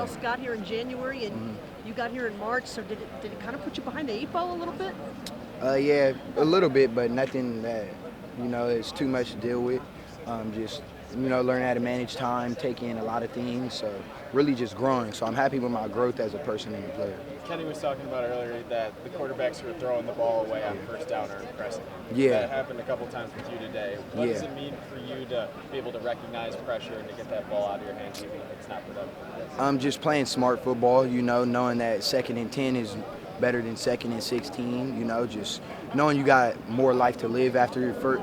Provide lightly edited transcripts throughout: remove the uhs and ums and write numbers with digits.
else got here in January, and you got here in March. So did it kind of put you behind the 8 ball a little bit? Yeah, a little bit, but nothing that, is too much to deal with. Just, learning how to manage time, take in a lot of things. So really just growing. So I'm happy with my growth as a person and a player. Kenny was talking about earlier that the quarterbacks who are throwing the ball away on first down are impressive. Yeah. That happened a couple times with you today. What does it mean for you to be able to recognize pressure and to get that ball out of your hands even if it's not productive? I'm just playing smart football, knowing that 2nd and 10 is better than 2nd and 16, just knowing you got more life to live after your first,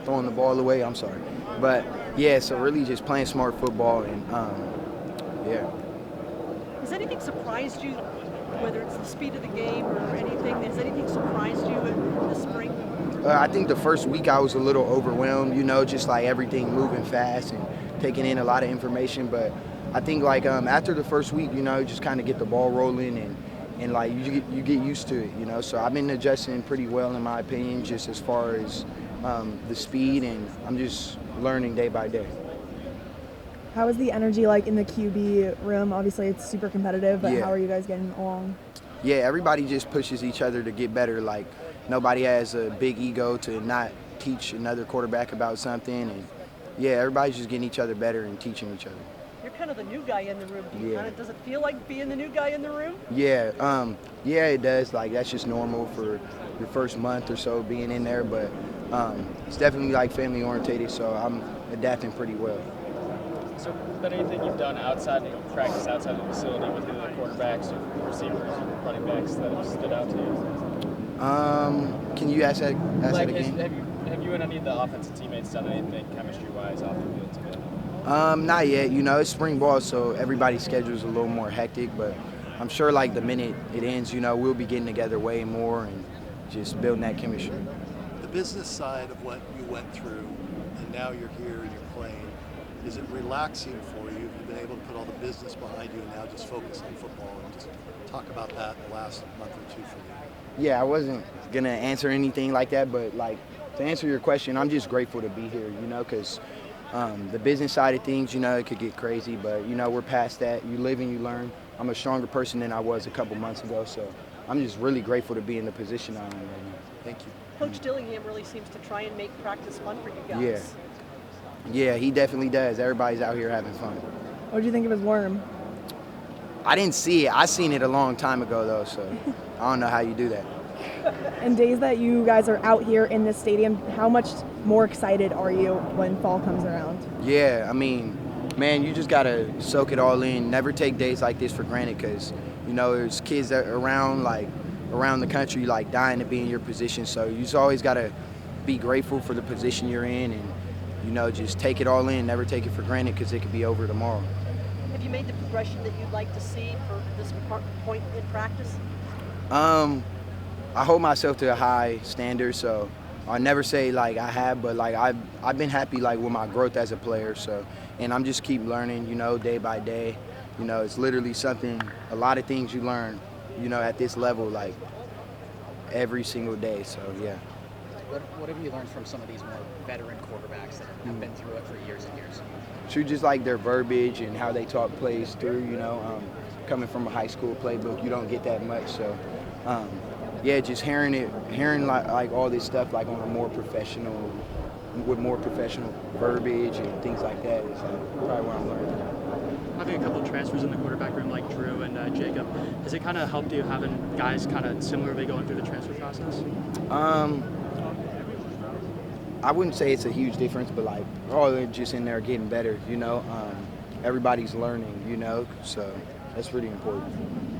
throwing the ball away. I'm sorry. But, yeah, so really just playing smart football and, yeah. Has anything surprised you, whether it's the speed of the game or anything? Has anything surprised you in the spring? I think the first week I was a little overwhelmed, just like everything moving fast and taking in a lot of information. But I think after the first week, just kind of get the ball rolling and you get used to it, So I've been adjusting pretty well in my opinion, just as far as the speed, and I'm just learning day by day. How is the energy like in the QB room? Obviously it's super competitive, but Yeah. How are you guys getting along? Yeah, everybody just pushes each other to get better. Nobody has a big ego to not teach another quarterback about something, and yeah, everybody's just getting each other better and teaching each other. You're kind of the new guy in the room. Yeah. Does it feel like being the new guy in the room? Yeah, yeah, it does. That's just normal for your first month or so being in there, but it's definitely family orientated, so I'm adapting pretty well. So, has there been anything you've done outside of practice, outside of the facility with either the quarterbacks or receivers or running backs that have stood out to you? Can you ask that again? Have you and any of the offensive teammates done anything chemistry-wise off the field together? Not yet. It's spring ball, so everybody's schedule is a little more hectic, but I'm sure the minute it ends, we'll be getting together way more and just building that chemistry. The business side of what you went through, and now you're here and you're playing, is it relaxing for you? You've been able to put all the business behind you and now just focus on football, and just talk about that in the last month or two for you. Yeah, I wasn't going to answer anything like that, but to answer your question, I'm just grateful to be here, because the business side of things, it could get crazy, but, we're past that. You live and you learn. I'm a stronger person than I was a couple months ago, so I'm just really grateful to be in the position I'm in right now. Thank you. Coach Dillingham really seems to try and make practice fun for you guys. Yeah. Yeah, he definitely does. Everybody's out here having fun. What did you think of his worm? I didn't see it. I seen it a long time ago, though, so I don't know how you do that. And days that you guys are out here in this stadium, how much more excited are you when fall comes around? Yeah, man, you just got to soak it all in. Never take days like this for granted because, there's kids that are around the country, dying to be in your position. So you just always got to be grateful for the position you're in and, just take it all in. Never take it for granted because it could be over tomorrow. Have you made the progression that you'd like to see for this point in practice? I hold myself to a high standard, so I never say I have, but I've been happy with my growth as a player. So, and I'm just keep learning, day by day. It's literally a lot of things you learn, at this level, every single day. So yeah. What have you learned from some of these more veteran quarterbacks that have been through it for years and years? So just their verbiage and how they talk plays through. Coming from a high school playbook, you don't get that much. So. Yeah, just hearing all this stuff on a more professional, with more professional verbiage and things like that is probably what I'm learning. Having a couple of transfers in the quarterback room like Drew and Jacob, has it kind of helped you having guys kind of similarly going through the transfer process? I wouldn't say it's a huge difference, but they're just in there getting better. Everybody's learning, so that's pretty important.